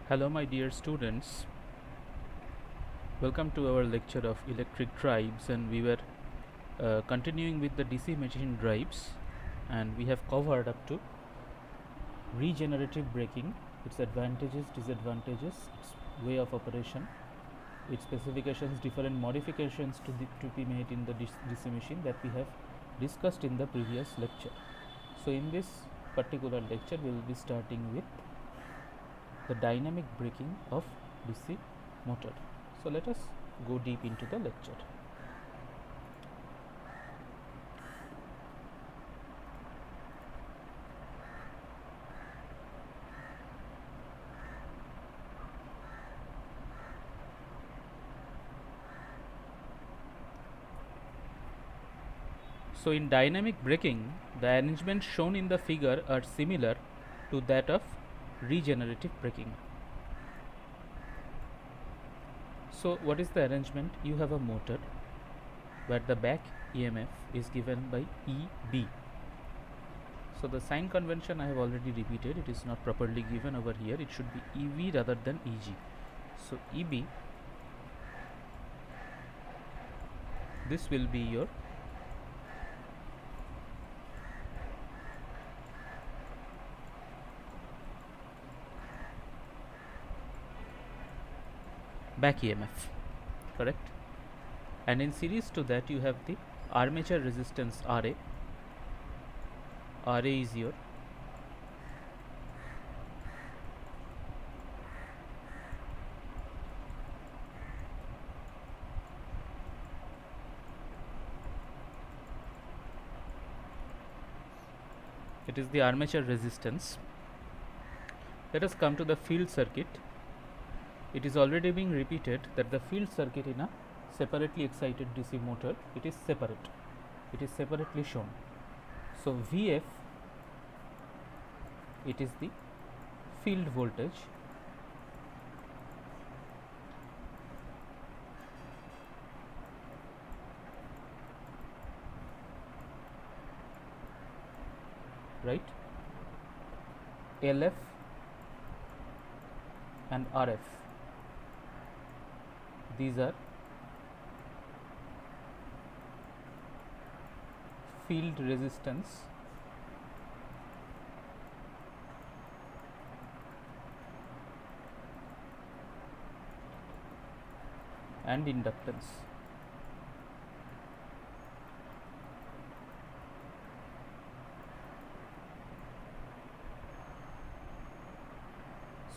Hello, my dear students. Welcome to our lecture of electric drives, and we were continuing with the DC machine drives, and we have covered up to regenerative braking, its advantages, disadvantages, its way of operation, its specifications, different modifications to be made in the DC machine that we have discussed in the previous lecture. So, in this particular lecture, we will be starting with the dynamic braking of DC motor. So let us go deep into the lecture. So in dynamic braking, the arrangements shown in the figure are similar to that of regenerative braking. So what is the arrangement? You have a motor where the back EMF is given by EB. So the sign convention I have already repeated, it is not properly given over here, it should be EV rather than EG. So EB, this will be your back EMF, correct? And in series to that you have the armature resistance RA. RA is your it is the armature resistance. Let us come to the field circuit. It is already being repeated that the field circuit in a separately excited DC motor, it is separate, it is separately shown. So VF, it is the field voltage, right? LF and RF, these are field resistance and inductance.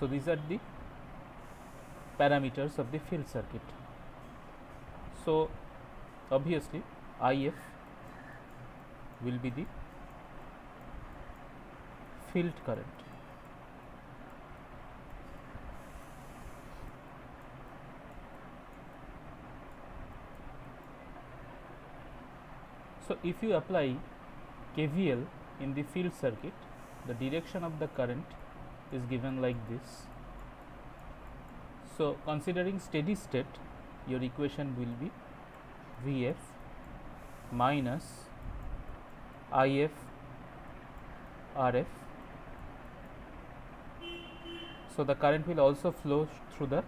So these are the parameters of the field circuit. So obviously IF will be the field current. So if you apply KVL in the field circuit, the direction of the current is given like this. So considering steady state, your equation will be Vf minus If Rf. So the current will also flow through the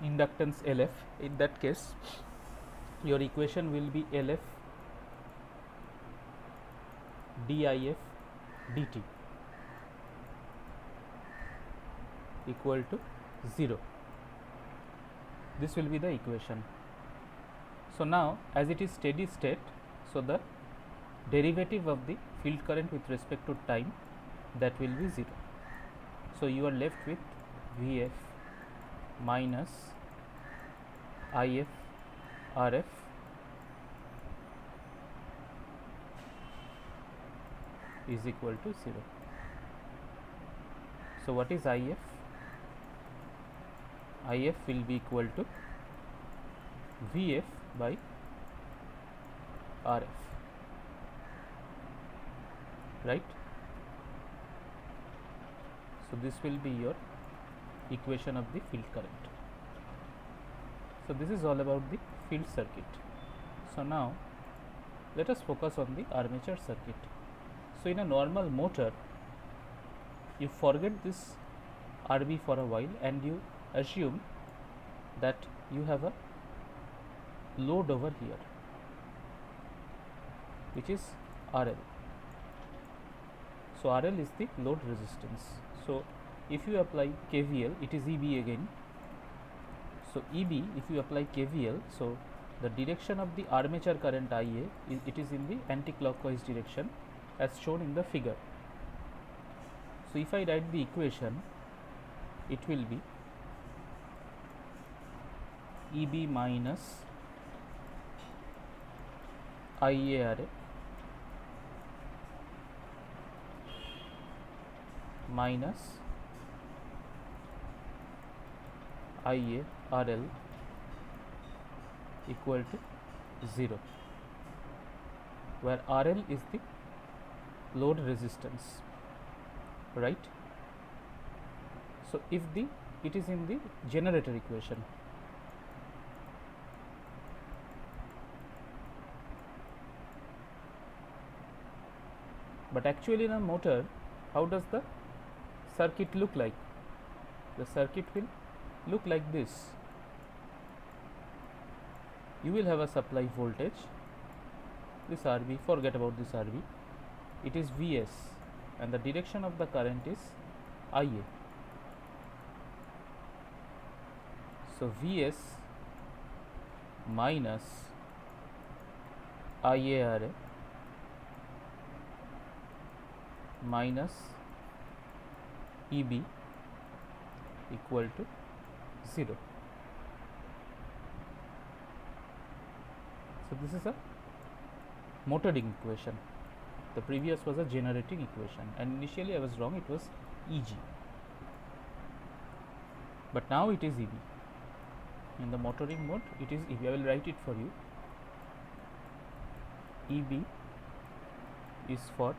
inductance LF. In that case, your equation will be LF DIF dt equal to 0. This will be the equation. So now as it is steady state, so the derivative of the field current with respect to time, that will be 0. So you are left with Vf minus If Rf is equal to 0. So what is If? If will be equal to Vf by Rf, right? So this will be your equation of the field current. So this is all about the field circuit. So now let us focus on the armature circuit. So in a normal motor, you forget this RB for a while, and you assume that you have a load over here which is RL. So RL is the load resistance. So if you apply KVL, it is EB again. So EB, if you apply KVL, so the direction of the armature current IA it is in the anti-clockwise direction as shown in the figure. So if I write the equation, it will be EB minus IARA minus IARL equal to 0, where RL is the load resistance, right? So if it is in the generator equation. But actually in a motor, how does the circuit look like? The circuit will look like this. You will have a supply voltage, this RB, forget about this RB, it is Vs, and the direction of the current is IA. So Vs minus IARA minus EB equal to 0. So this is a motoring equation. The previous was a generating equation, and initially I was wrong, it was EG, but now it is EB. In the motoring mode it is EB. I will write it for you. EB is for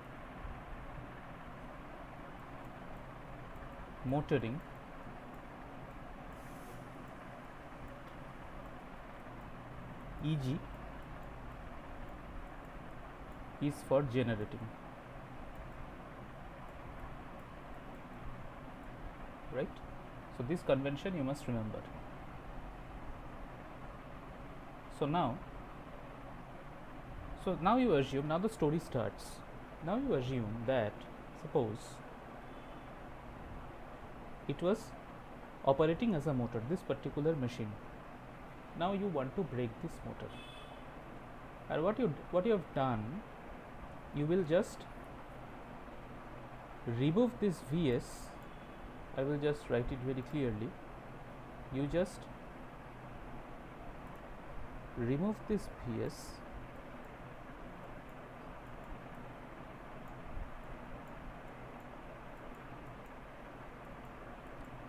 motoring, EG is for generating, right? So this convention you must remember. So now you assume, now the story starts. Now you assume that suppose it was operating as a motor, this particular machine. Now you want to break this motor, and what you have done, you will just remove this Vs. I will just write it very clearly. You just remove this Vs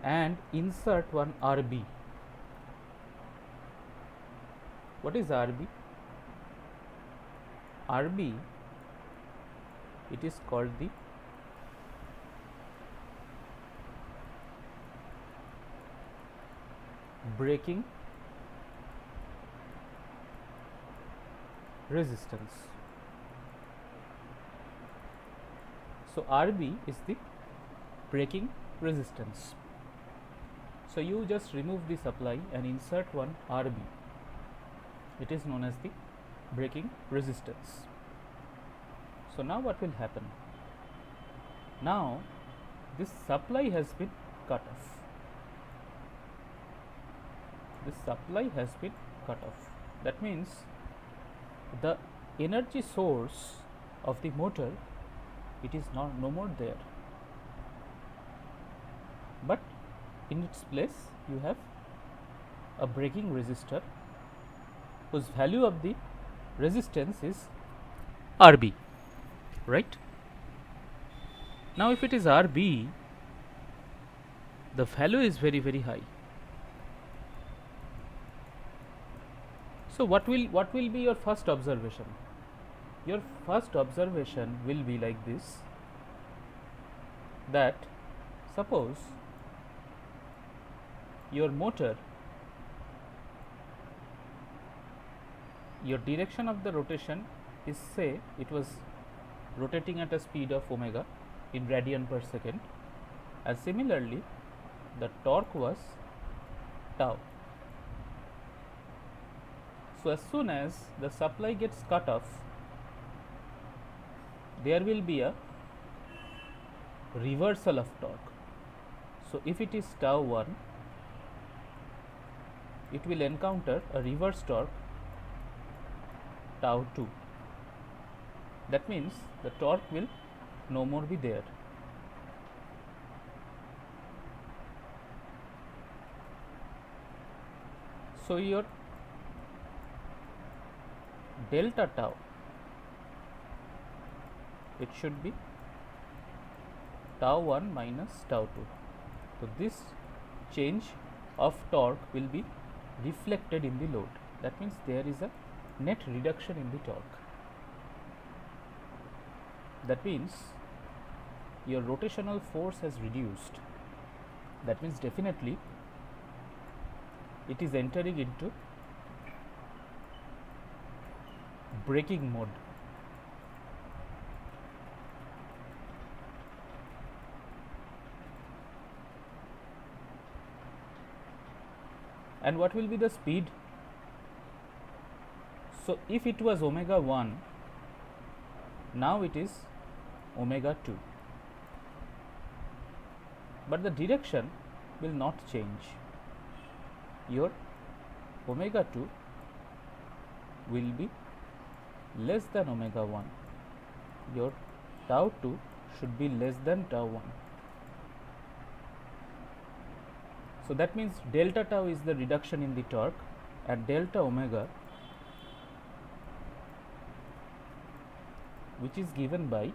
and insert one RB. What is RB? RB, it is called the braking resistance. So RB is the braking resistance. So you just remove the supply and insert one RB. It is known as the braking resistance. So now what will happen? Now this supply has been cut off. This supply has been cut off. That means the energy source of the motor, it is no more there, but in its place you have a braking resistor whose value of the resistance is RB, right? Now if it is RB, the value is very high. So what will be your first observation? Your first observation will be like this, that suppose your motor, your direction of the rotation is, say it was rotating at a speed of omega in radian per second, and similarly the torque was tau. So as soon as the supply gets cut off, there will be a reversal of torque. So if it is tau 1, it will encounter a reverse torque tau 2. That means the torque will no more be there. So your delta tau, it should be tau 1 minus tau 2. So this change of torque will be reflected in the load. That means there is a net reduction in the torque. That means your rotational force has reduced. That means definitely it is entering into braking mode. And what will be the speed? So if it was omega 1, now it is omega 2, but the direction will not change. Your omega 2 will be less than omega 1. Your tau 2 should be less than tau 1. So that means delta tau is the reduction in the torque, and delta omega, which is given by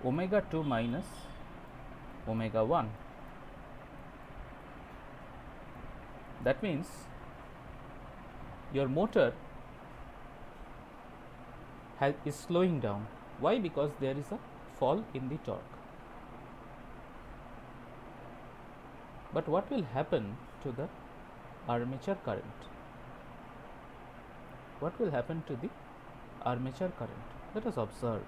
omega 2 minus omega 1. That means your motor is slowing down. Why? Because there is a fall in the torque. But what will happen to the armature current? What will happen to the armature current? Let us observe.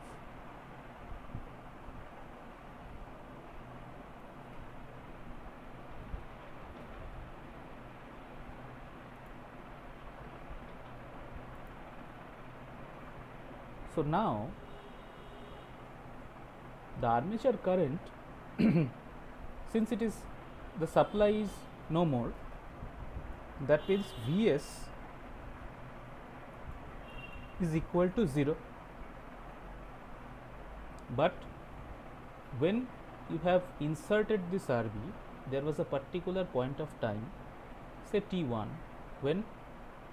So now the armature current, since it is the supply is no more, that means Vs is equal to 0. But when you have inserted this Rb, there was a particular point of time, say T1, when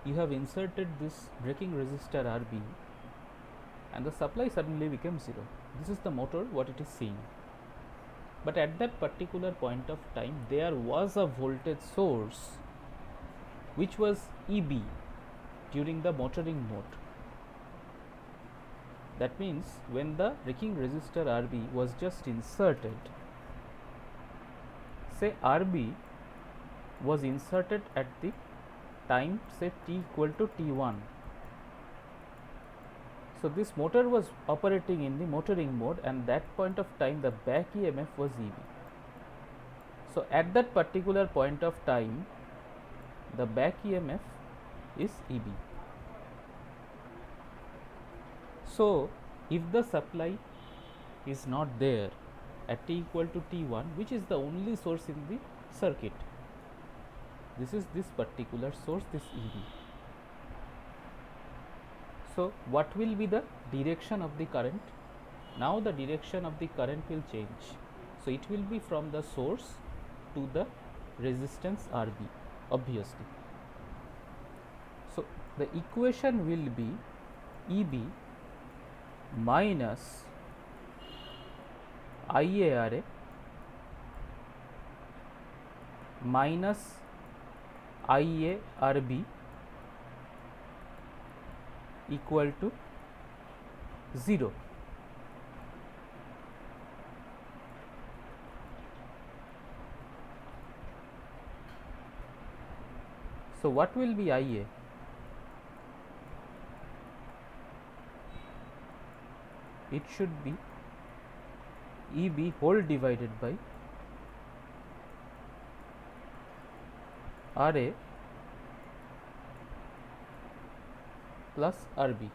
you have inserted this braking resistor Rb, and the supply suddenly becomes 0. This is the motor, what it is seeing. But at that particular point of time, there was a voltage source which was Eb during the motoring mode. That means when the braking resistor Rb was just inserted, say Rb was inserted at the time, say t equal to T1. So this motor was operating in the motoring mode, and that point of time the back EMF was Eb. So at that particular point of time, the back EMF is Eb. So if the supply is not there at t equal to T1, which is the only source in the circuit, this is this particular source, this Eb. So what will be the direction of the current? Now the direction of the current will change. So it will be from the source to the resistance Rb, obviously. So the equation will be Eb minus IaRa minus IaRb equal to 0. So what will be Ia? It should be EB whole divided by RA plus RB.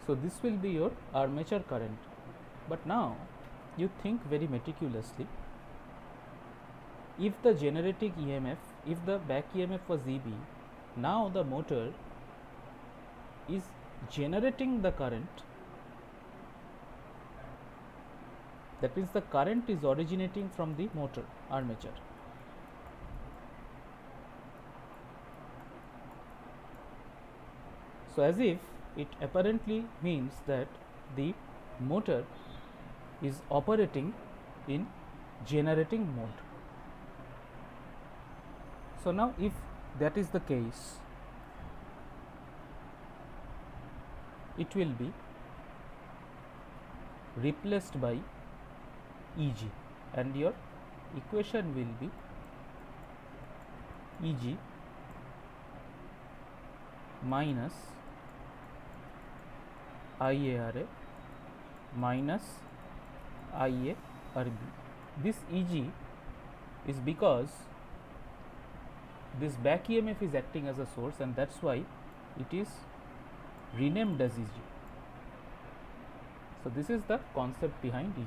So this will be your armature current. But now you think very meticulously. If the generating EMF, if the back EMF was EB, now the motor is generating the current. That means the current is originating from the motor armature. So as if it apparently means that the motor is operating in generating mode. So now if that is the case, it will be replaced by EG, and your equation will be EG minus IARA minus IARB. This EG is because this back EMF is acting as a source, and that's why it is renamed as EG. So this is the concept behind EG.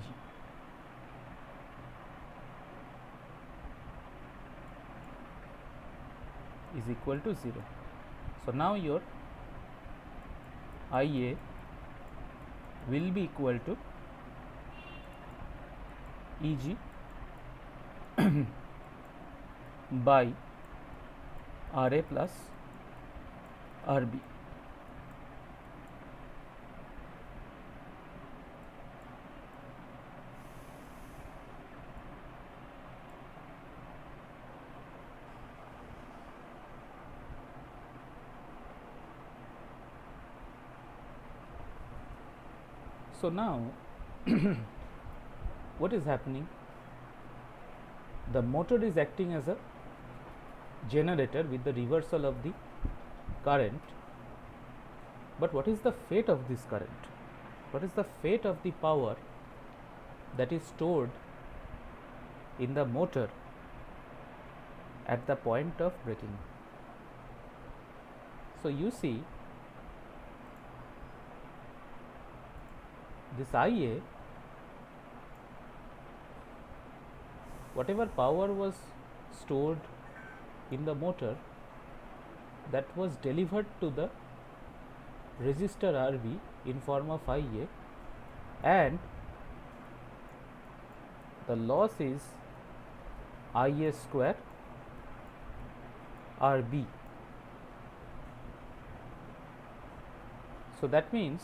Is equal to 0. So now your IA will be equal to EG by RA plus RB. So now what is happening? The motor is acting as a generator with the reversal of the current. But what is the fate of this current? What is the fate of the power that is stored in the motor at the point of braking? So you see, this IA, whatever power was stored in the motor, that was delivered to the resistor RB in form of IA, and the loss is IA square RB. So that means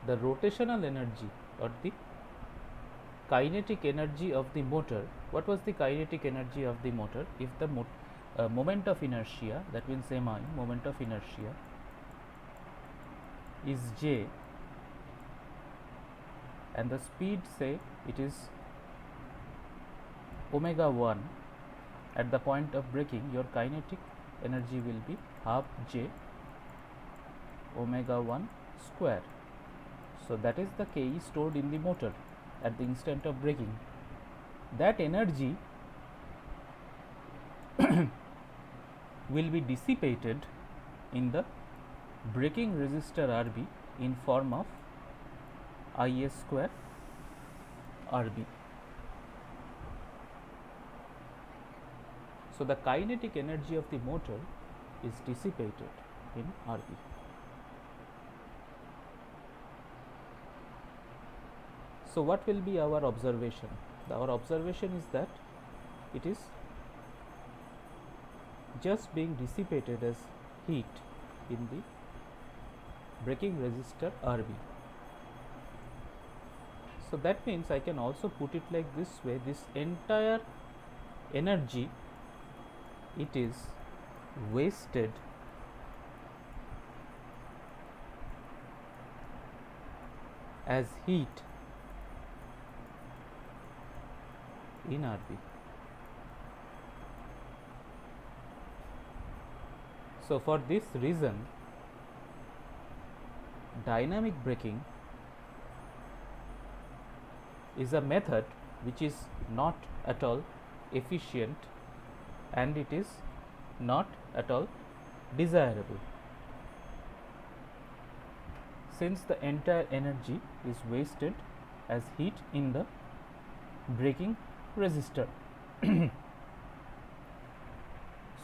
the rotational energy or the kinetic energy of the motor. What was the kinetic energy of the motor? If the moment of inertia, that means MI, moment of inertia, is J, and the speed, say it is omega 1 at the point of braking, your kinetic energy will be half J omega 1 square. So that is the Ke stored in the motor at the instant of braking. That energy will be dissipated in the braking resistor RB in form of IA square RB. So the kinetic energy of the motor is dissipated in RB. So what will be our observation? Our observation is that it is just being dissipated as heat in the braking resistor RB. So that means I can also put it like this way: this entire energy, it is wasted as heat in RB. So, for this reason, dynamic braking is a method which is not at all efficient and it is not at all desirable, since the entire energy is wasted as heat in the braking resistor.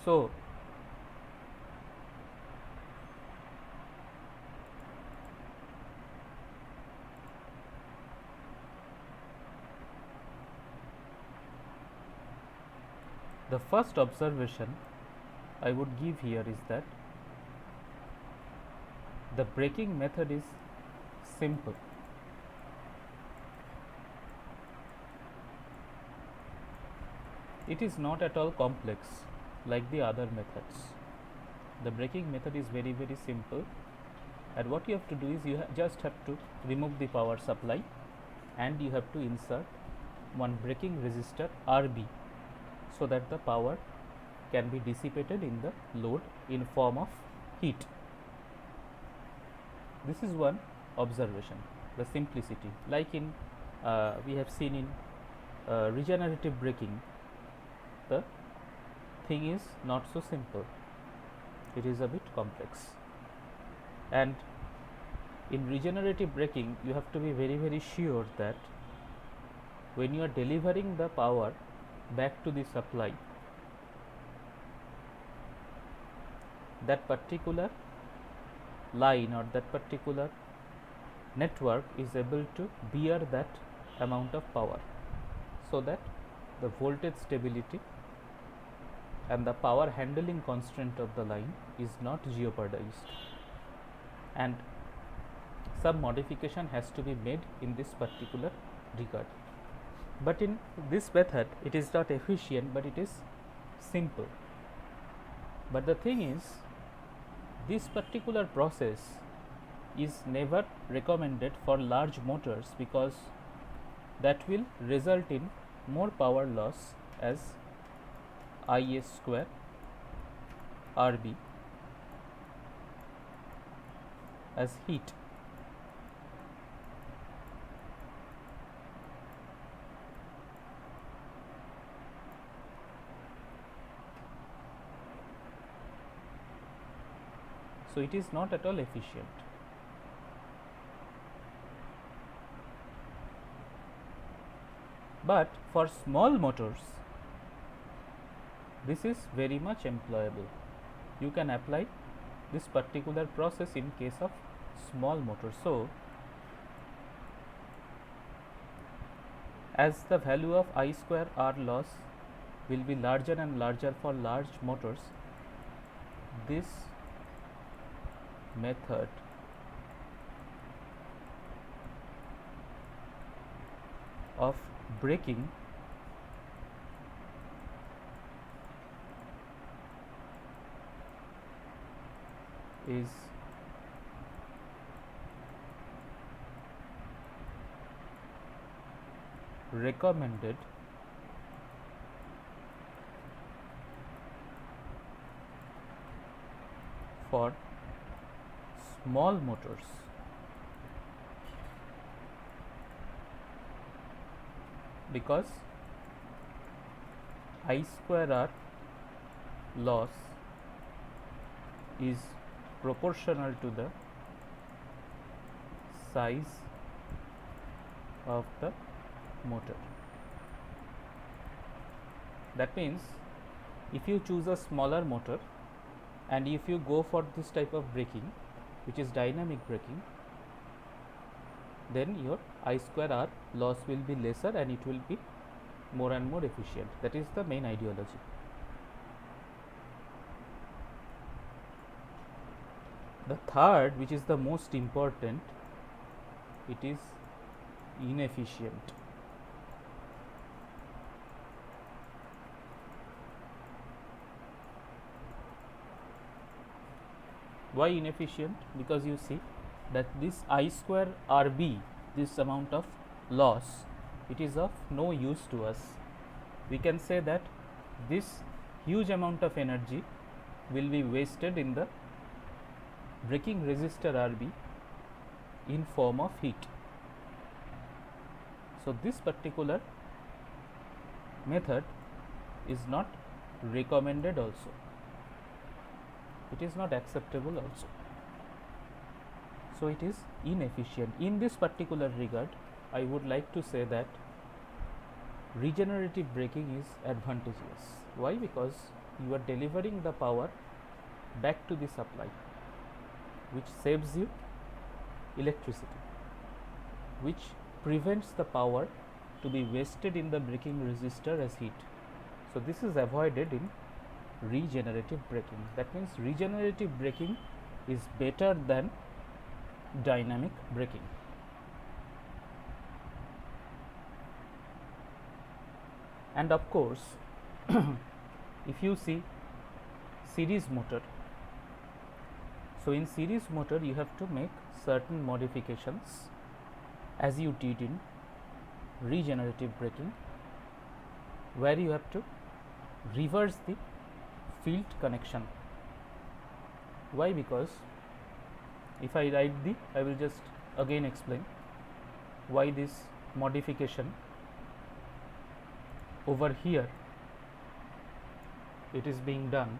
So, the first observation I would give here is that the braking method is simple. It is not at all complex like the other methods. The braking method is very simple, and what you have to do is you just have to remove the power supply and you have to insert one braking resistor RB, so that the power can be dissipated in the load in form of heat. This is one observation, the simplicity. Like in we have seen in regenerative braking, the thing is not so simple, it is a bit complex. And in regenerative braking you have to be very sure that when you are delivering the power back to the supply, that particular line or that particular network is able to bear that amount of power, so that the voltage stability and the power handling constraint of the line is not jeopardized, and some modification has to be made in this particular regard. But in this method it is not efficient, but it is simple. But the thing is, this particular process is never recommended for large motors, because that will result in more power loss as Is square RB as heat. So, it is not at all efficient. But for small motors, this is very much employable. You can apply this particular process in case of small motors. So, as the value of I square R loss will be larger and larger for large motors, this method of braking is recommended for small motors, because I square R loss is proportional to the size of the motor. That means if you choose a smaller motor and if you go for this type of braking, which is dynamic braking, then your I square R loss will be lesser and it will be more and more efficient. That is the main ideology. The third, which is the most important, it is inefficient. Why inefficient? Because you see that this I square RB this amount of loss, it is of no use to us. We can say that this huge amount of energy will be wasted in the braking resistor RB in form of heat. So this particular method is not recommended also. It is not acceptable also. So it is inefficient. In this particular regard, I would like to say that regenerative braking is advantageous. Why? Because you are delivering the power back to the supply, which saves you electricity, which prevents the power to be wasted in the braking resistor as heat. So this is avoided in regenerative braking. That means regenerative braking is better than dynamic braking. And of course, if you see series motor, so in series motor you have to make certain modifications as you did in regenerative braking, where you have to reverse the field connection. Why? Because if I write I will just again explain why this modification over here it is being done.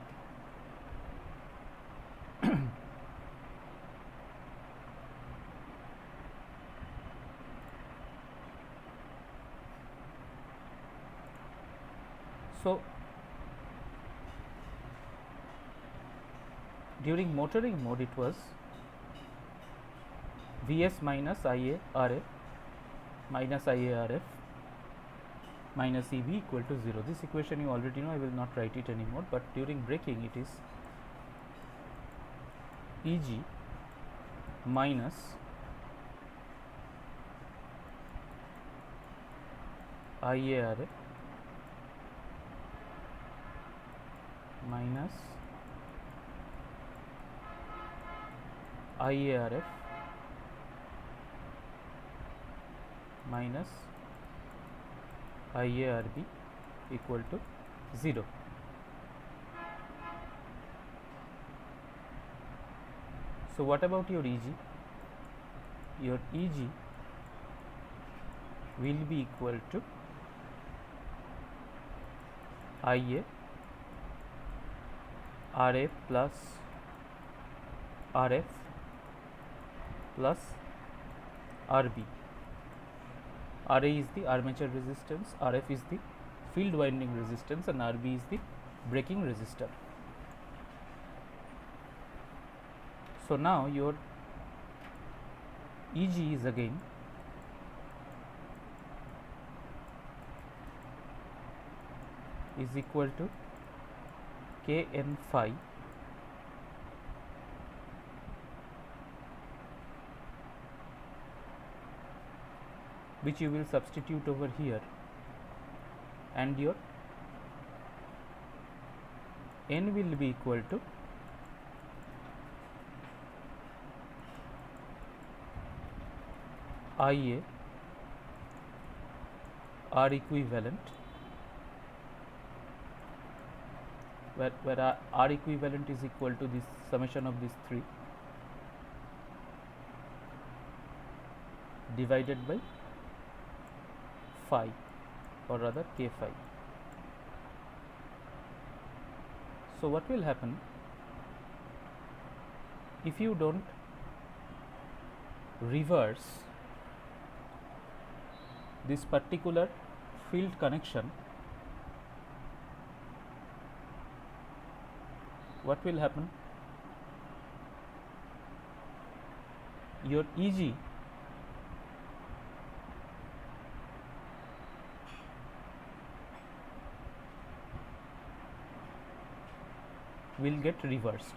So during motoring mode it was Vs minus Ia Ra minus Ia Rf minus Eb equal to 0. This equation you already know, I will not write it anymore, but during braking it is Eg minus Ia Ra minus Ia Rf minus Ia Rb equal to 0. So what about your Eg? Your Eg will be equal to Ia Ra plus Rf plus Rb. Ra is the armature resistance, Rf is the field winding resistance, and Rb is the braking resistor. So now your Eg is again is equal to Kn phi which you will substitute over here, and your N will be equal to Ia R equivalent, where R equivalent is equal to this summation of these three divided by phi, or rather k phi. So what will happen if you don't reverse this particular field connection? What will happen? Your Eg will get reversed.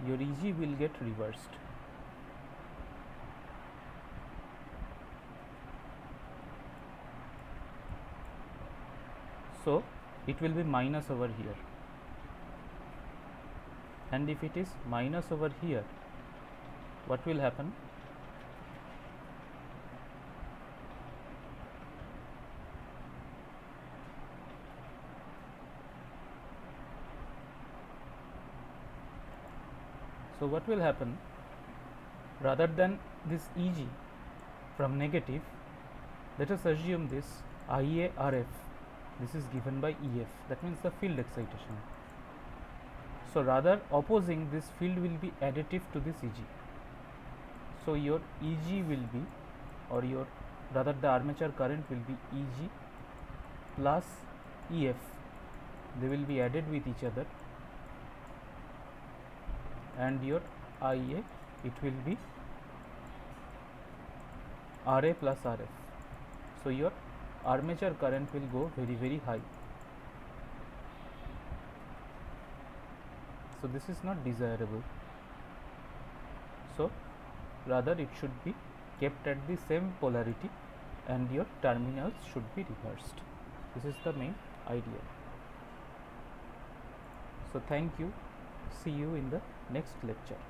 Your Eg will get reversed. . So it will be minus over here, and if it is minus over here, what will happen? So what will happen, rather than this Eg from negative, let us assume this IARF, this is given by EF, that means the field excitation. So rather opposing, this field will be additive to this Eg. So your Eg will be, or your rather the armature current will be Eg plus EF, they will be added with each other, and your IA, it will be RA plus RF. So your armature current will go very high. So this is not desirable. So rather it should be kept at the same polarity and your terminals should be reversed. This is the main idea. So thank you. See you in the next lecture.